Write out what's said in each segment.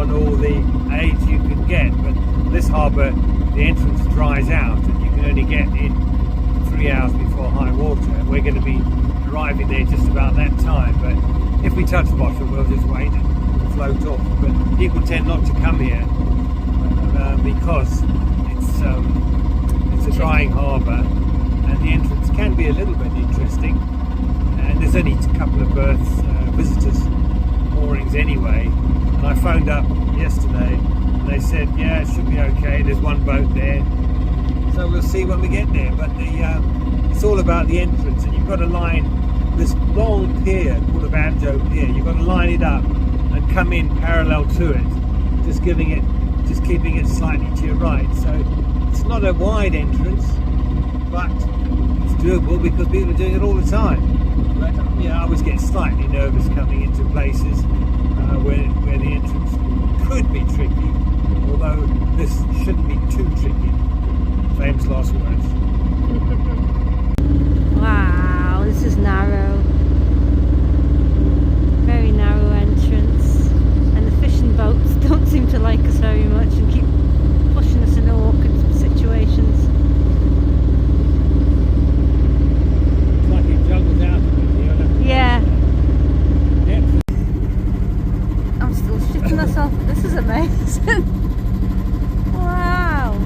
on all the aids you can get, but this harbour, the entrance dries out and you can only get in 3 hours before high water, and we're going to be arriving there just about that time. But if we touch bottom, we'll just wait and float off. But people tend not to come here because it's a drying harbour, and the entrance can be a little bit interesting. And there's only a couple of berths, visitors moorings anyway. And I phoned up yesterday, and they said, yeah, it should be okay. There's one boat there, so we'll see when we get there. But it's all about the entrance, and you've got to line this long pier called a banjo pier. You've got to line it up and come in parallel to it, just keeping it slightly to your right. So it's not a wide entrance, but it's doable because people are doing it all the time. But yeah, I always get slightly nervous coming into places where the entrance could be tricky, although this shouldn't be too tricky. Famous last words. Wow, this is narrow. Very narrow entrance. And the fishing boats don't seem to like us very much and keep pushing us into awkward situations. It's like it juggles out a bit here. Yeah. I'm still shitting myself. This is amazing. Wow.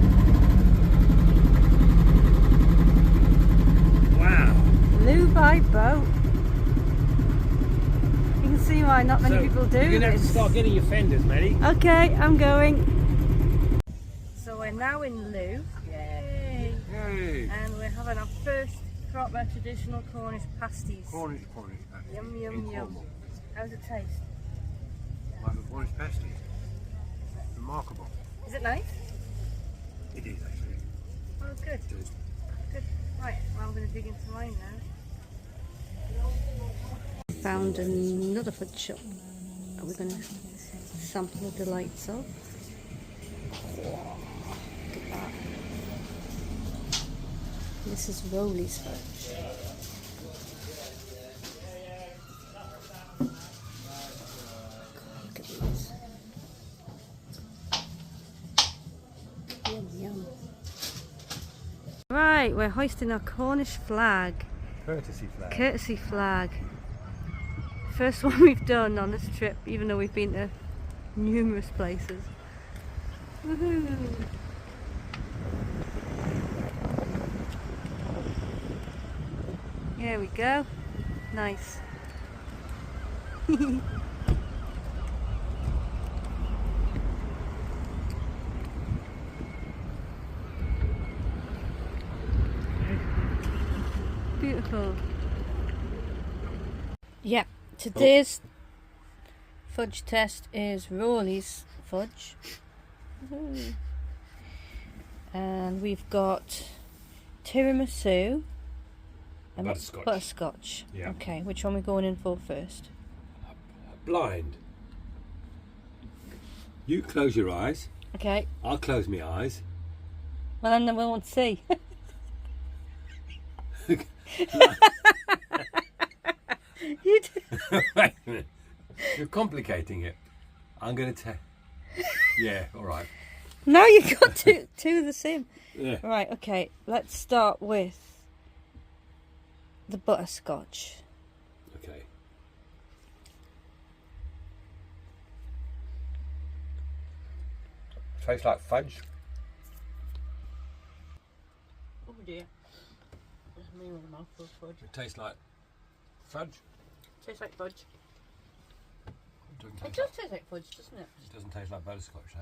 Wow. Looe by boat. You can see why not many people do. You're going to have to this. start getting your fenders, Maddie. Okay, I'm going. So we're now in Looe. Yay! Yay. And we're having our first proper traditional Cornish pasties. Cornish. Yum, yum, yum. How's it taste? Like the Cornish pasty. Remarkable. Is it nice? It is actually. Oh, good. Just Good. Right, well, I'm going to dig into mine now. Found another food shop that we're going to sample the delights of. Look at that. This is Rowley's fudge. Look at these. Yum, yum. Right, we're hoisting our Cornish flag. courtesy flag. Courtesy flag. First one we've done on this trip, even though we've been to numerous places. Woohoo! Here we go. Nice. Beautiful. Yeah, today's fudge test is Rowley's fudge. Woohoo. And we've got tiramisu and Butterscotch. Butterscotch. Yeah. Okay, which one are we going in for first? Blind. You close your eyes. Okay. I'll close my eyes. Well, then we won't see. You do. Wait a minute. You're complicating it. I'm going to tell. Yeah, all right. Now you've got two of the same. Yeah. Right, okay. Let's start with the butterscotch. Okay. Tastes like fudge. Oh dear. There's me with a mouthful of fudge. It tastes like fudge. Tastes like fudge. It It does taste like fudge, doesn't it? It doesn't taste like butterscotch, though.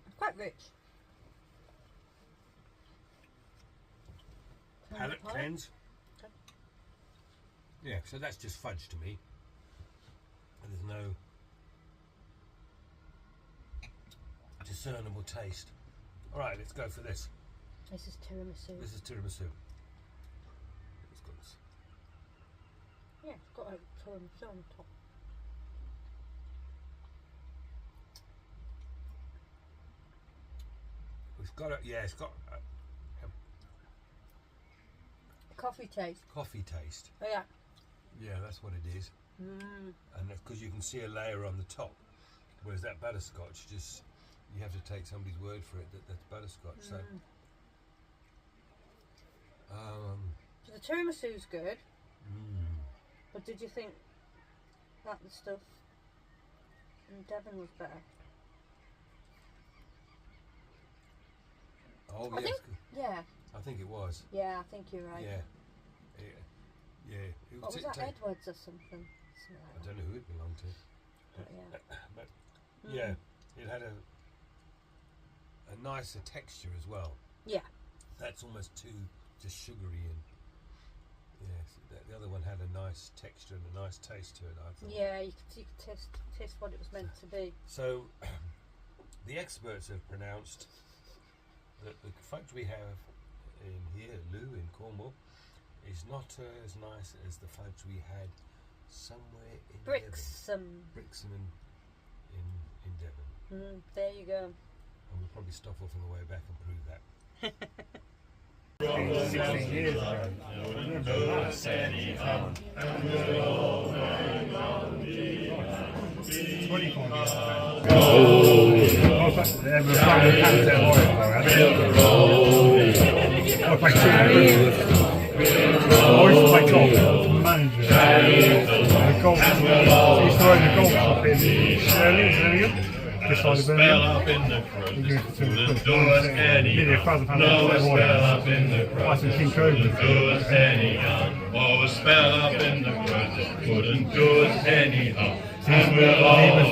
It's quite rich. Palate cleanse. Okay. Yeah, so that's just fudge to me. And there's no discernible taste. All right, let's go for this. This is tiramisu. This is tiramisu. It's got this. Yeah, it's got a tiramisu on the top. It's got a, yeah, it's got a Coffee taste. coffee taste. Oh yeah. Yeah, that's what it is. Mm. And because you can see a layer on the top. Whereas that butterscotch, just you have to take somebody's word for it that that's butterscotch. So the tiramisu's good. But did you think that the stuff in Devon was better? Oh I yes, think, yeah. I think it was. Yeah, I think you're right. Yeah. It What was that, Edwards or something? I don't know who it belonged to. But yeah, it had a nicer texture as well. Yeah. That's almost too just sugary, and the other one had a nice texture and a nice taste to it, I thought. Yeah, you could taste what it was meant to be. So the experts have pronounced that the fudge we have in here, Looe in Cornwall, is not as nice as the fudge we had somewhere in Brixham. Brixham in Devon. There you go. And we'll probably stop off on the way back and prove that. 16 years ago. I remember that. 24 years ago. I was back there with a family cancer I played golf, manager. Golf. I used to own a golf club in Birmingham. Just like the Birmingham. We go to nearly £1,000 buy some King Cobras. Oh, spell up in the crowd, wouldn't do us anyhow. He was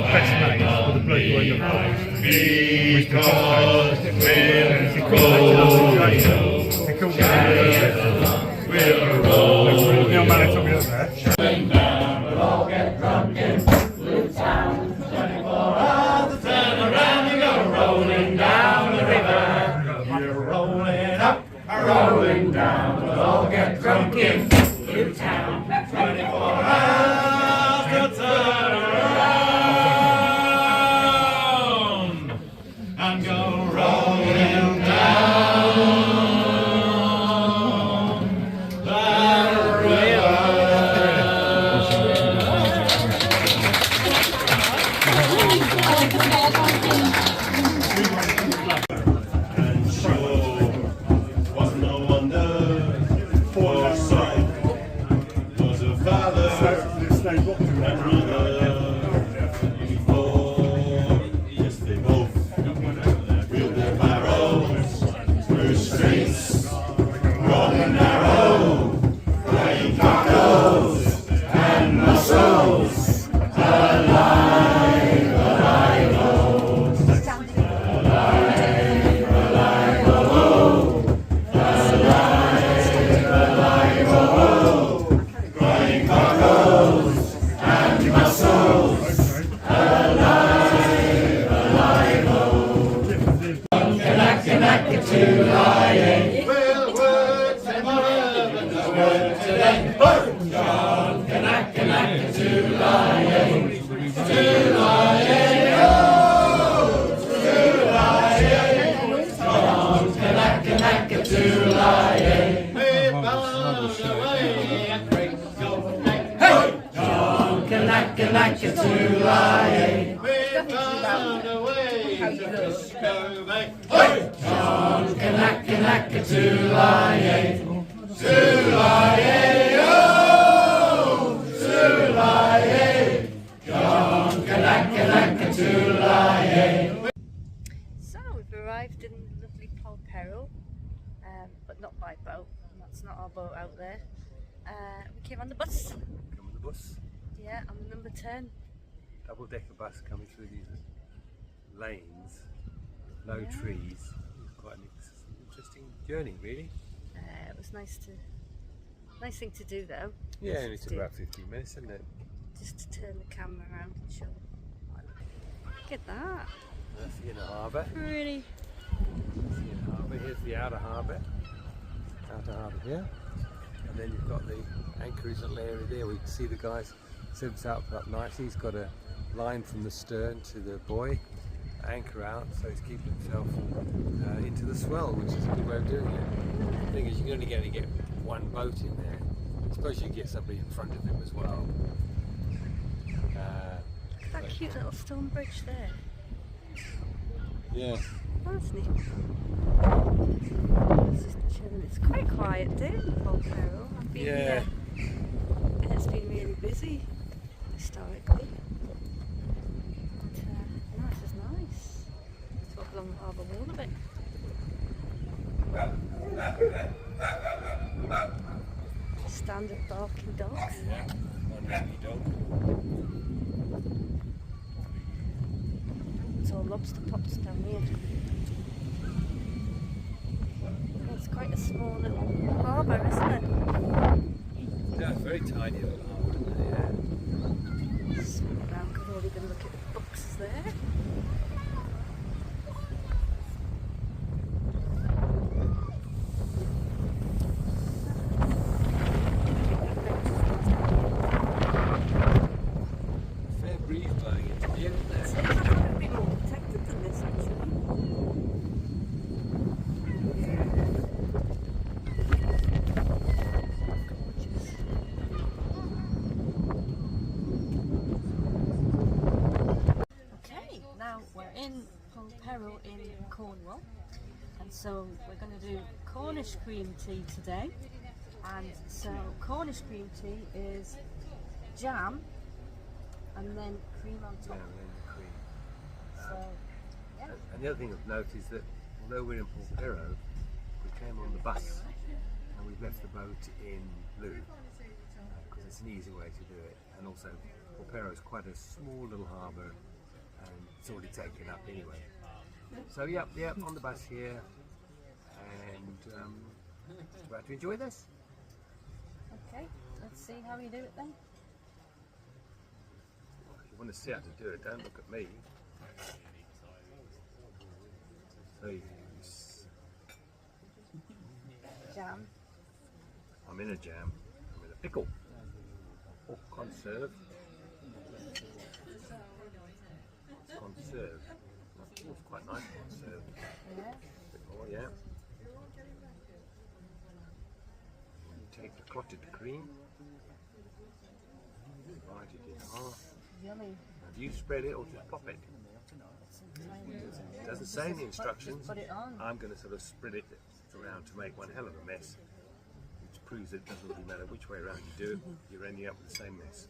best mate with the bloke who owned the place. Because They called me. Neil Manning took me up there. we'll all get drunk in Looe Town. 24 hours, turn around and go rolling down the river. You're rolling up, rolling down. We'll all get drunk in Looe Town. 24 hours to turn around and go rolling down the river. And sure was no wonder, for son was a father and brother. Before, yes, they both wheeled their barrows through streets broad and narrow, frying cockles and mussels alive, alive, oh, alive, alive, oh, alive, alive, oh, frying cockles and mussels alive, alive, oh. Kanaka to lying. Well, words tomorrow, but no word today. John, Kanaka to lying. To lying, oh, to lying. John, Kanaka to lying. We bound away at break of day. Hey! John, Kanaka to lying. We bound away to Frisco Bay. Hey! John, Kanaka to lying. To lying, oh, to lying. John, Kanaka to lying. So we've arrived in lovely Polperro, but not by boat. That's not our boat out there. We came on the bus. Come on the bus. Yeah, on the number 10. Double-decker bus coming through these lanes, low trees. It's quite an interesting journey, really. It was nice thing to do though. Yeah, Just only took to- about 15 minutes, didn't it? Just to turn the camera around and show. Look at that. That's the inner harbour. Pretty. That's the inner harbour. Here's the outer harbour. Outer harbour here. And then you've got the anchorage little area there where you can see the guys set himself up nicely. He's got a line from the stern to the buoy, anchor out, so he's keeping himself into the swell, which is a good way of doing it. The thing is, you can only get one boat in there. I suppose you can get somebody in front of him as well. That cute little stone bridge there. Yeah. That's neat. It's just chilling. It's quite quiet day in Polperro. I've been here. And it's been really busy historically. But no, this is nice. Let's walk along the harbour wall a bit. Standard barking dogs. Yeah, one raggy dog. It's all lobster pots down here. It's quite a small little harbour, isn't it? Yeah, it's very tiny little harbour, isn't it? Yeah. Swim around, we've already been looking at the books there. Fair breeze blowing into here, isn't there? It's a bit more protected than this actually. Gorgeous. Okay, now we're in Polperro in Cornwall, and so we're going to do Cornish cream tea today. And so Cornish cream tea is jam and then cream on top. Yeah, and then the cream. So, yeah. And the other thing of note is that although we're in Polperro, we came on the bus and we've left the boat in Looe because it's an easy way to do it. And also, Polperro is quite a small little harbour and it's already taken up anyway. So, yep, on the bus here and about to enjoy this. Okay, let's see how you do it then. If you want to see how to do it, don't look at me. So Jam. I'm in a jam. I'm in a pickle. Or conserve. It's conserve. It's quite nice conserve. Yeah. Oh yeah. Take the clotted cream. Divide it in half. Yummy. Have you spread it or just pop it? It doesn't say in the instructions. Put it on. I'm going to sort of spread it around to make one hell of a mess, which proves it doesn't really matter which way around you do it, you're ending up with the same mess.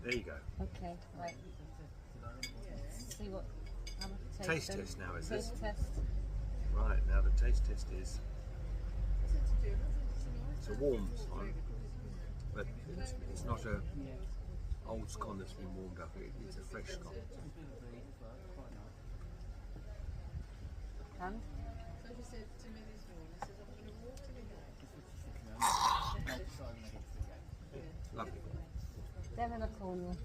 There you go. Okay, right. Let's see what. How much Taste test now, is this? Taste test. Right, now the taste test is, it's a warm scone, but it's not a old scone that's been warmed up, it's a fresh scone. And? Lovely. Devon or Cornwall?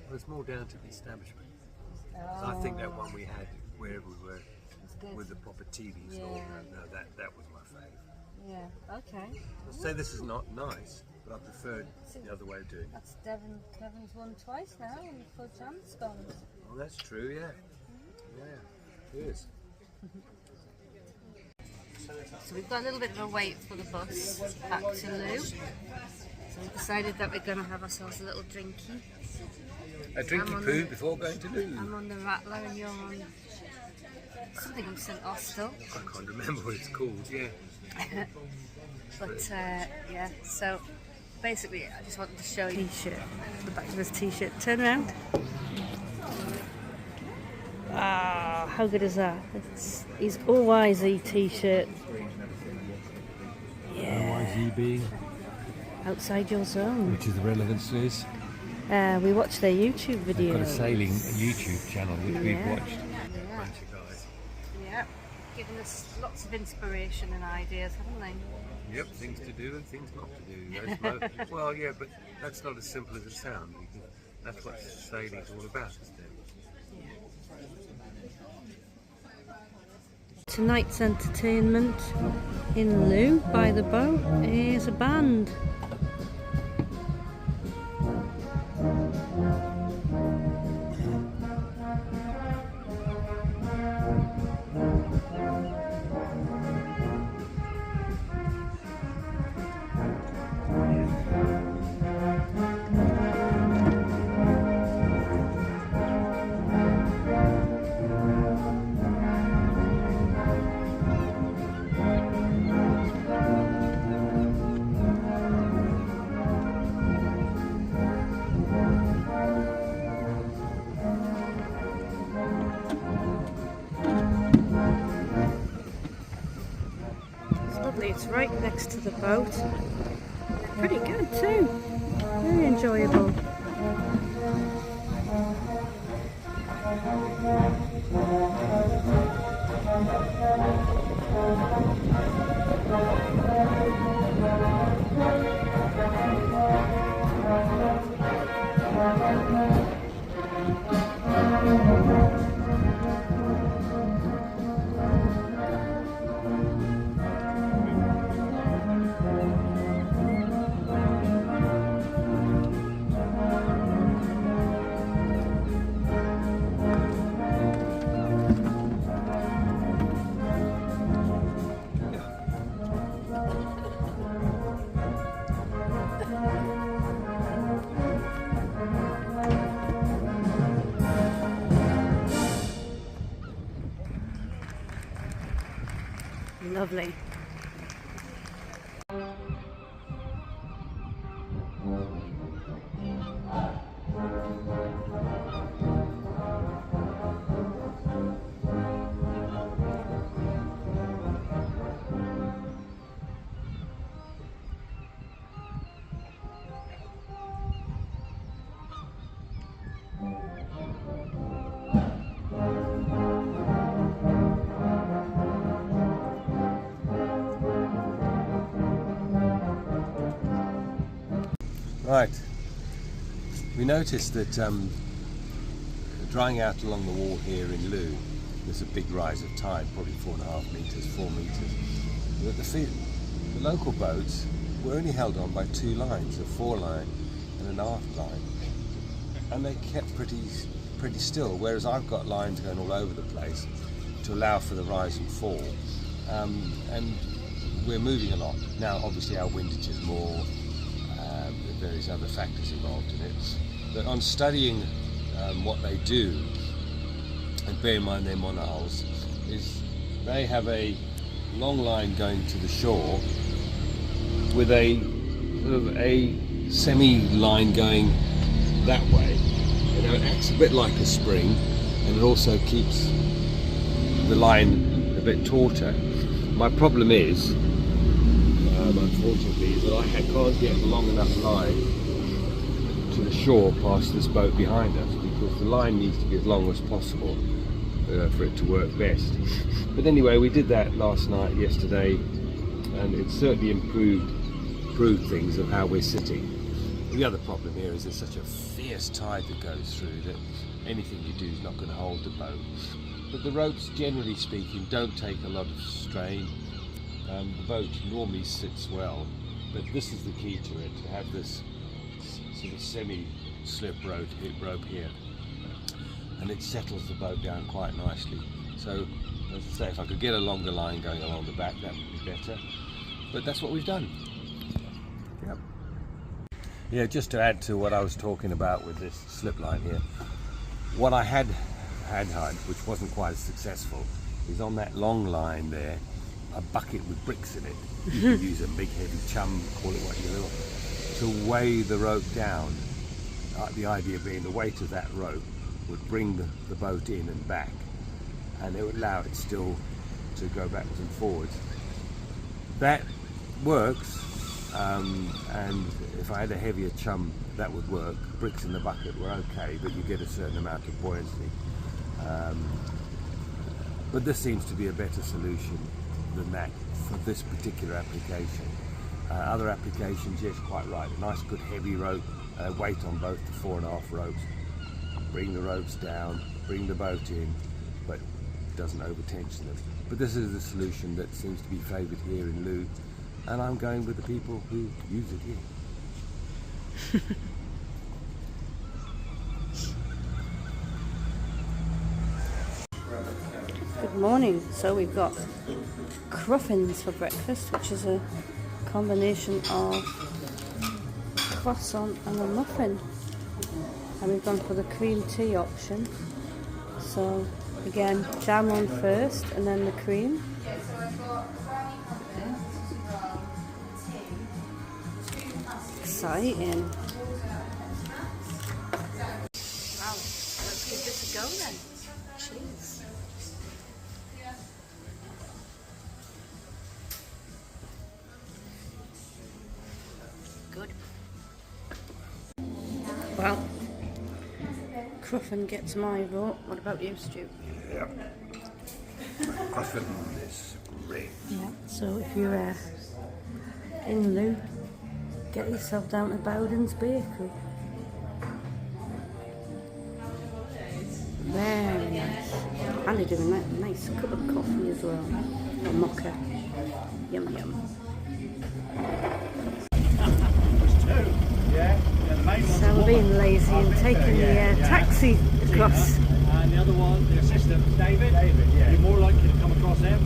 Well, it's more down to the establishment. Oh, I think that one we had wherever we were it's good. with the proper TVs. Yeah. No, that was my favourite. Yeah, okay. I'll say this is not nice, but I preferred the other way of doing it. That's Devon. Kevin's won twice now for jam scones. Oh, that's true, yeah. Yeah, it is. So we've got a little bit of a wait for the bus back to Looe. So we've decided that we're going to have ourselves a little drinky. A drinky poo before going to Looe. I'm on the Rattler and you're on something of St Austell. I can't remember what it's called, yeah. But yeah, so basically I just wanted to show you t-shirt, the back of this t-shirt. Turn around. Ah, how good is that? It's his OYZ t-shirt. Yeah. OYZ being? Outside your zone. Which is the relevance is? We watched their YouTube video. They've got a sailing YouTube channel which we've watched. Yeah. Bunch of guys. Yeah. Giving us lots of inspiration and ideas, haven't they? Yep, things to do and things not to do. Well, yeah, but that's not as simple as it sounds. That's what sailing's all about, isn't it? Tonight's entertainment in Looe by the boat is a band. right next to the boat. They're pretty good too. Very enjoyable. Lovely. Right, we noticed that drying out along the wall here in Looe, there's a big rise of tide, probably 4.5 metres, 4 metres. But the local boats were only held on by 2 lines, a foreline and an aft line, and they kept pretty still. Whereas I've got lines going all over the place to allow for the rise and fall, and we're moving a lot now. Obviously, our windage is more. Various other factors involved in it, but on studying what they do, and bear in mind they're monohulls, is they have a long line going to the shore with a sort of a semi line going that way. You know, it acts a bit like a spring, and it also keeps the line a bit tauter. My problem is, unfortunately, is that I can't get a long enough line to the shore past this boat behind us, because the line needs to be as long as possible for it to work best. But anyway, we did that last night, yesterday, and it certainly improved things of how we're sitting. The other problem here is there's such a fierce tide that goes through that anything you do is not going to hold the boat. But the ropes, generally speaking, don't take a lot of strain. The boat normally sits well, but this is the key to it, to have this sort of semi-slip rope here, and it settles the boat down quite nicely. So, as I say, if I could get a longer line going along the back, that would be better, but that's what we've done. Yep. Yeah, just to add to what I was talking about with this slip line here, what I had, which wasn't quite as successful, is on that long line there, a bucket with bricks in it. You can use a big heavy chum, call it what you will, to weigh the rope down. The idea being the weight of that rope would bring the boat in and back, and it would allow it still to go backwards and forwards. That works, and if I had a heavier chum, that would work. Bricks in the bucket were okay, but you get a certain amount of buoyancy. But this seems to be a better solution than that for this particular application. Other applications, yes, quite right. A nice good heavy rope, weight on both the 4.5 ropes. Bring the ropes down, bring the boat in, but it doesn't over-tension them. But this is the solution that seems to be favoured here in Looe, and I'm going with the people who use it here. Good morning. So we've got cruffins for breakfast, which is a combination of croissant and a muffin, and we've gone for the cream tea option. So again, jam on first and then the cream. Exciting. Wow, let's give this a go then. Cheers. Well, Cruffin gets my vote. What about you, Stu? Yeah. Cruffin is great. Yeah, so if you're in Looe, get yourself down to Bowden's Bakery. Very nice. And they're doing a nice cup of coffee as well. A mocha. Yum yum. So we're being lazy and taking the taxi across. And the other one, the assistant, David, you're more likely to come across them.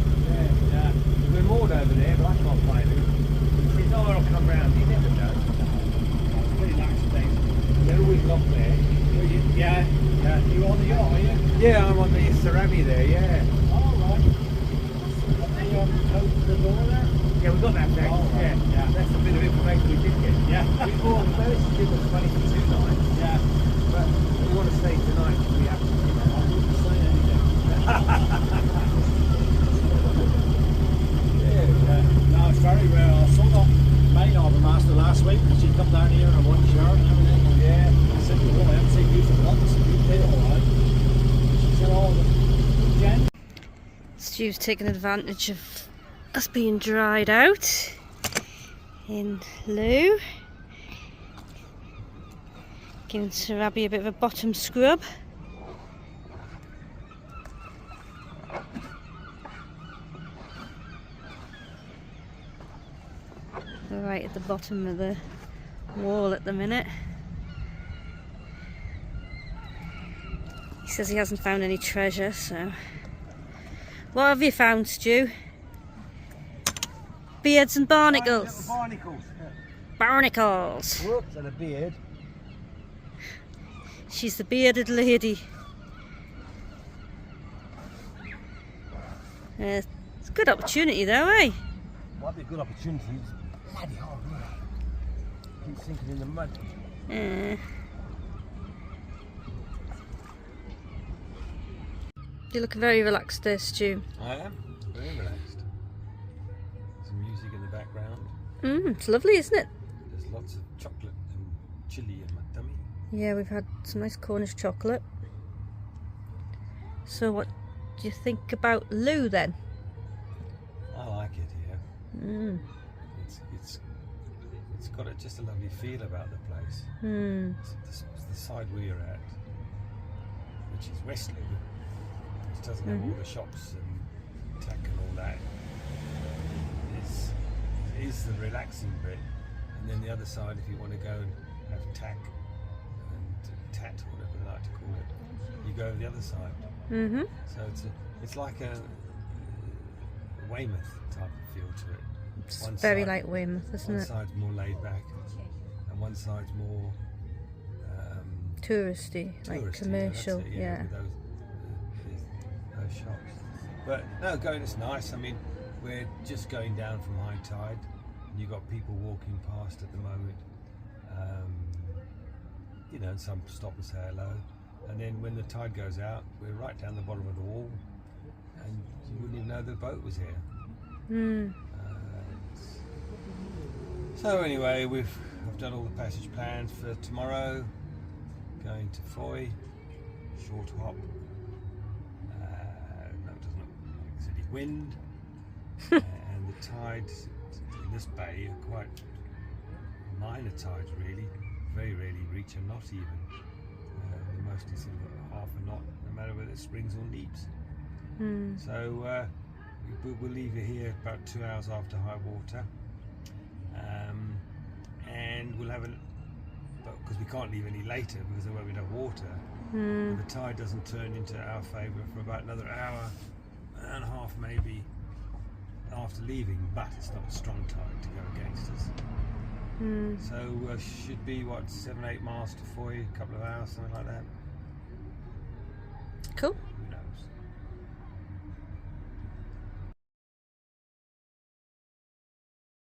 Yeah. We're moored over there, but I can't find him. He said, I'll come round. He never does. It's pretty lax things. They're always locked there. Yeah. You on the yacht, are you? Yeah, I'm on the Sarabi there, yeah. Oh, right. Open the door there? Yeah, we got that next. Oh, right. Yeah. That's a bit of information we did get. Yeah. We bought first to give us money for 2 nights. Yeah. But we want to stay tonight because we have to, you know. I wouldn't say anything. No, it's very rare. I saw the main harbour master last week because she'd come down here in one shirt and everything. Yeah. I said, well, I haven't seen you for months. You did all right. She said, oh, Jen. Stu's taking advantage of us being dried out in Looe. Giving Sarabi a bit of a bottom scrub. We're right at the bottom of the wall at the minute. He says he hasn't found any treasure, so... What have you found, Stu? Beards and barnacles. Barnacles. Barnacles. Whoops, and a beard. She's the bearded lady. It's a good opportunity though, eh? Might be a good opportunity. It's bloody hard work. Keep sinking in the mud. You look very relaxed there, Stu. I am very relaxed. Some music in the background. It's lovely, isn't it? There's lots of chocolate and chilli in my tummy. Yeah, we've had some nice Cornish chocolate. So what do you think about Looe then? I like it here. It's got just a lovely feel about the place. It's the side we're at, which is West Looe, which doesn't have all the shops and tack and all that. Is the relaxing bit, and then the other side, if you want to go and have tack and tat, or whatever they like to call it, you go over the other side. So it's like a Weymouth type of feel to it. It's One very side- like Weymouth, isn't One it? side's more laid back, and one side's more Touristy, like touristy, commercial, that's it, yeah. with those shops. But no, going it's nice. I mean, we're just going down from high tide, and you've got people walking past at the moment. You know, and some stop and say hello. And then when the tide goes out, we're right down the bottom of the wall, and you wouldn't even know the boat was here. So anyway, I've done all the passage plans for tomorrow. Going to Foy, short hop. No, it doesn't look like there's any wind, and the tides in this bay are quite minor tides, really. Very rarely reach a knot even. They're mostly sort of half a knot, no matter whether it's springs or neaps. So we'll leave it here about 2 hours after high water, and we'll have because we can't leave any later because there won't be enough water. And the tide doesn't turn into our favour for about another hour and a half maybe after leaving, but it's not a strong tide to go against us. So should be what, 7-8 miles to Foy, a couple of hours, something like that. Cool.